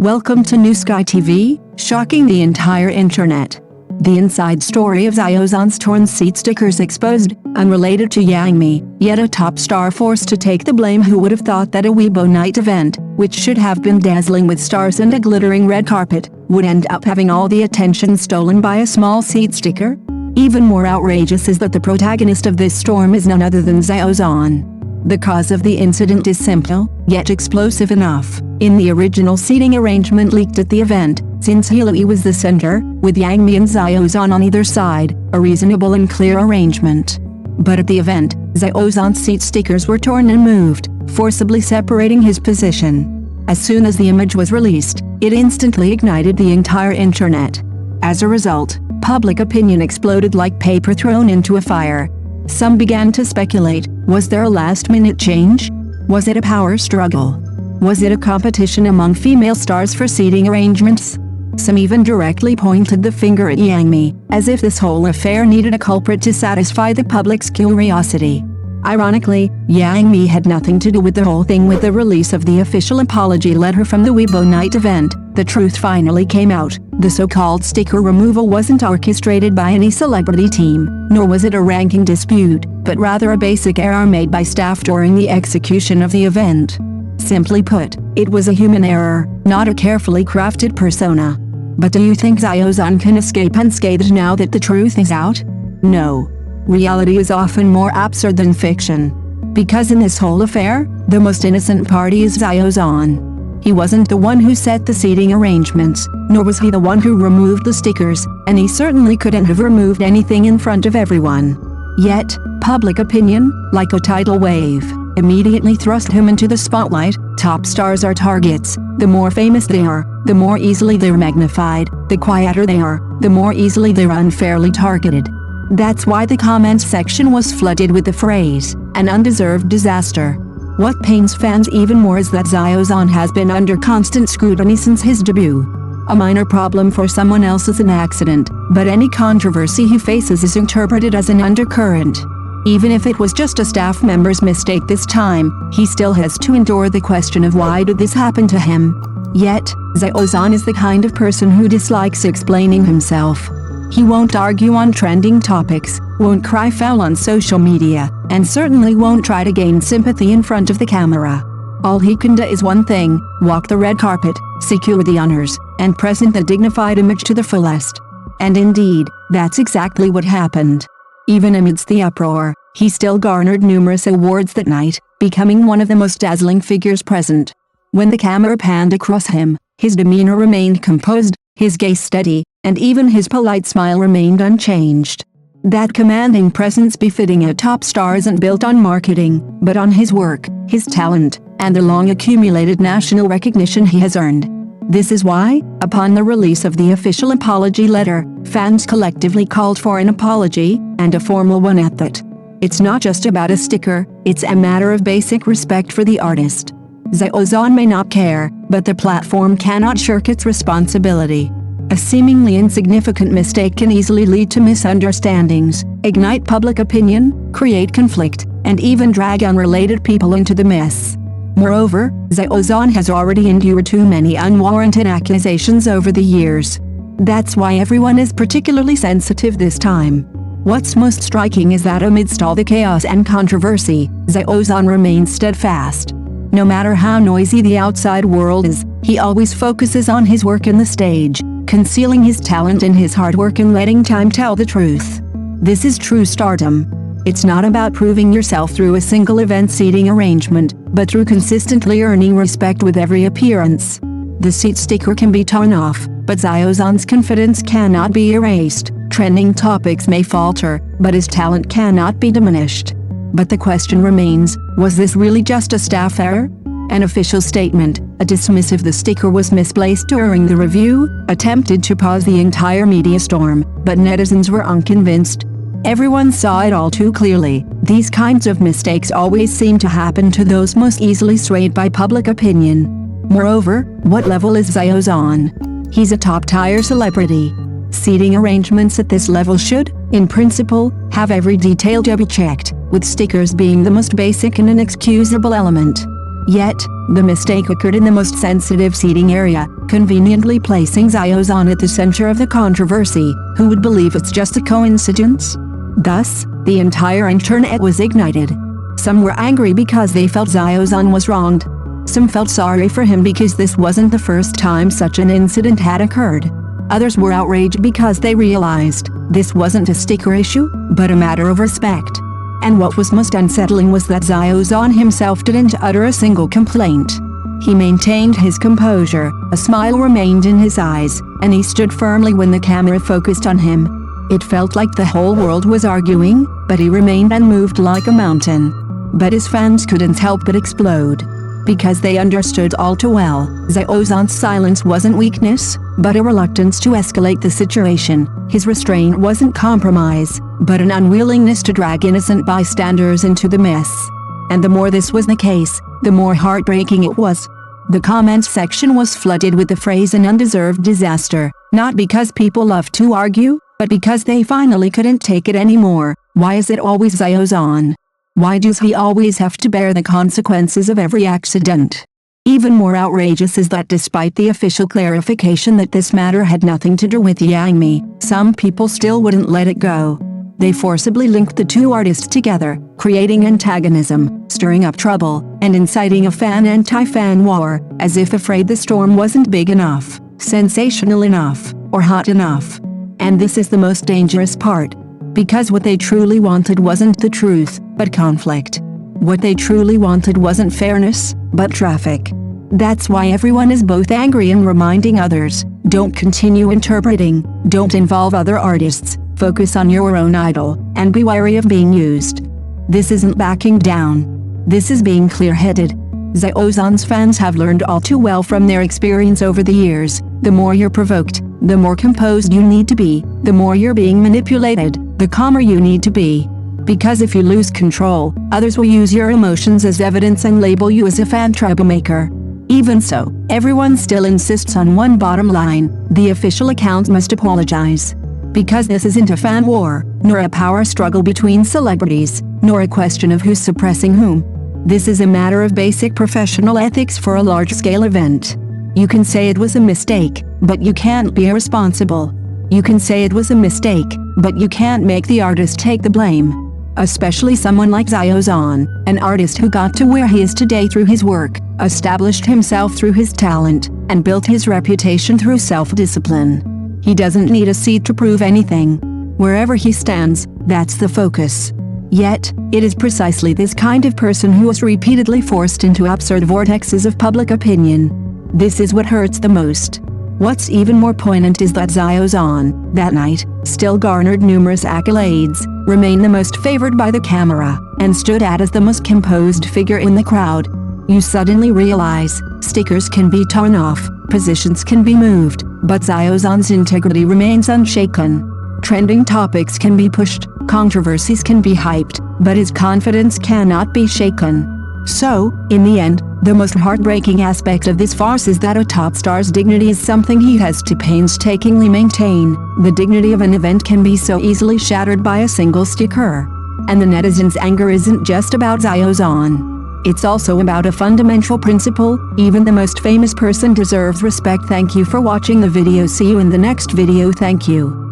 Welcome to New Sky TV, shocking the entire internet. The inside story of Xiozan's torn seat stickers exposed, unrelated to Yang Mi, yet a top star forced to take the blame. Who would have thought that a Weibo night event, which should have been dazzling with stars and a glittering red carpet, would end up having all the attention stolen by a small seat sticker? Even more outrageous is that the protagonist of this storm is none other than Xiozan. The cause of the incident is simple, yet explosive enough. In the original seating arrangement leaked at the event, since Hilary was the center, with Yang Mi and Xiozan on either side, a reasonable and clear arrangement. But at the event, Xiozan's seat stickers were torn and moved, forcibly separating his position. As soon as the image was released, it instantly ignited the entire internet. As a result, public opinion exploded like paper thrown into a fire. Some began to speculate, was there a last-minute change? Was it a power struggle? Was it a competition among female stars for seating arrangements? Some even directly pointed the finger at Yang Mi, as if this whole affair needed a culprit to satisfy the public's curiosity. Ironically, Yang Mi had nothing to do with the whole thing. With the release of the official apology letter from the Weibo night event, the truth finally came out. The so-called sticker removal wasn't orchestrated by any celebrity team, nor was it a ranking dispute, but rather a basic error made by staff during the execution of the event. Simply put, it was a human error, not a carefully crafted persona. But do you think Xiozan can escape unscathed now that the truth is out? No. Reality is often more absurd than fiction. Because in this whole affair, the most innocent party is Xiozan. He wasn't the one who set the seating arrangements, nor was he the one who removed the stickers, and he certainly couldn't have removed anything in front of everyone. Yet, public opinion, like a tidal wave, immediately thrust him into the spotlight. Top stars are targets. The more famous they are, the more easily they're magnified. The quieter they are, the more easily they're unfairly targeted. That's why the comments section was flooded with the phrase, an undeserved disaster. What pains fans even more is that Xiozan has been under constant scrutiny since his debut. A minor problem for someone else is an accident, but any controversy he faces is interpreted as an undercurrent. Even if it was just a staff member's mistake this time, he still has to endure the question of why did this happen to him. Yet, Xiozan is the kind of person who dislikes explaining himself. He won't argue on trending topics, won't cry foul on social media, and certainly won't try to gain sympathy in front of the camera. All he can do is one thing: walk the red carpet, secure the honors, and present the dignified image to the fullest. And indeed, that's exactly what happened. Even amidst the uproar, he still garnered numerous awards that night, becoming one of the most dazzling figures present. When the camera panned across him, his demeanor remained composed, his gaze steady, and even his polite smile remained unchanged. That commanding presence befitting a top star isn't built on marketing, but on his work, his talent, and the long-accumulated national recognition he has earned. This is why, upon the release of the official apology letter, fans collectively called for an apology, and a formal one at that. It's not just about a sticker, it's a matter of basic respect for the artist. Xiozan may not care, but the platform cannot shirk its responsibility. A seemingly insignificant mistake can easily lead to misunderstandings, ignite public opinion, create conflict, and even drag unrelated people into the mess. Moreover, Xiozan has already endured too many unwarranted accusations over the years. That's why everyone is particularly sensitive this time. What's most striking is that amidst all the chaos and controversy, Xiozan remains steadfast. No matter how noisy the outside world is, he always focuses on his work and the stage, concealing his talent in his hard work and letting time tell the truth. This is true stardom. It's not about proving yourself through a single event seating arrangement, but through consistently earning respect with every appearance. The seat sticker can be torn off, but Xiozan's confidence cannot be erased. Trending topics may falter, but his talent cannot be diminished. But the question remains, was this really just a staff error? An official statement, a dismissive of the sticker was misplaced during the review, attempted to pause the entire media storm, but netizens were unconvinced. Everyone saw it all too clearly. These kinds of mistakes always seem to happen to those most easily swayed by public opinion. Moreover, what level is Xiozan? He's a top-tier celebrity. Seating arrangements at this level should, in principle, have every detail double-checked, with stickers being the most basic and inexcusable element. Yet, the mistake occurred in the most sensitive seating area, conveniently placing Xiozan at the center of the controversy. Who would believe it's just a coincidence? Thus, the entire internet was ignited. Some were angry because they felt Xiozan was wronged. Some felt sorry for him because this wasn't the first time such an incident had occurred. Others were outraged because they realized this wasn't a sticker issue, but a matter of respect. And what was most unsettling was that Xiozan himself didn't utter a single complaint. He maintained his composure, a smile remained in his eyes, and he stood firmly when the camera focused on him. It felt like the whole world was arguing, but he remained unmoved like a mountain. But his fans couldn't help but explode. Because they understood all too well, Xiozan's silence wasn't weakness, but a reluctance to escalate the situation. His restraint wasn't compromise, but an unwillingness to drag innocent bystanders into the mess. And the more this was the case, the more heartbreaking it was. The comments section was flooded with the phrase "an undeserved disaster," not because people love to argue, but because they finally couldn't take it anymore. Why is it always Xiozan? Why does he always have to bear the consequences of every accident? Even more outrageous is that despite the official clarification that this matter had nothing to do with Yang Mi, some people still wouldn't let it go. They forcibly linked the two artists together, creating antagonism, stirring up trouble, and inciting a fan-anti-fan war, as if afraid the storm wasn't big enough, sensational enough, or hot enough. And this is the most dangerous part. Because what they truly wanted wasn't the truth, but conflict. What they truly wanted wasn't fairness, but traffic. That's why everyone is both angry and reminding others, don't continue interpreting, don't involve other artists, focus on your own idol, and be wary of being used. This isn't backing down. This is being clear-headed. Xiozan's fans have learned all too well from their experience over the years. The more you're provoked, the more composed you need to be. The more you're being manipulated, the calmer you need to be. Because if you lose control, others will use your emotions as evidence and label you as a fan troublemaker. Even so, everyone still insists on one bottom line: the official account must apologize. Because this isn't a fan war, nor a power struggle between celebrities, nor a question of who's suppressing whom. This is a matter of basic professional ethics for a large-scale event. You can say it was a mistake, but you can't be irresponsible. You can say it was a mistake, but you can't make the artist take the blame. Especially someone like Xiozan, an artist who got to where he is today through his work, established himself through his talent, and built his reputation through self-discipline. He doesn't need a seat to prove anything. Wherever he stands, that's the focus. Yet, it is precisely this kind of person who is repeatedly forced into absurd vortexes of public opinion. This is what hurts the most. What's even more poignant is that Xiozan, that night, still garnered numerous accolades, remained the most favored by the camera, and stood out as the most composed figure in the crowd. You suddenly realize, stickers can be torn off, positions can be moved, but Xiozan's integrity remains unshaken. Trending topics can be pushed, controversies can be hyped, but his confidence cannot be shaken. So, in the end, the most heartbreaking aspect of this farce is that a top star's dignity is something he has to painstakingly maintain. The dignity of an event can be so easily shattered by a single sticker. And the netizens' anger isn't just about Xiozan. It's also about a fundamental principle: even the most famous person deserves respect. Thank you for watching the video. See you in the next video. Thank you.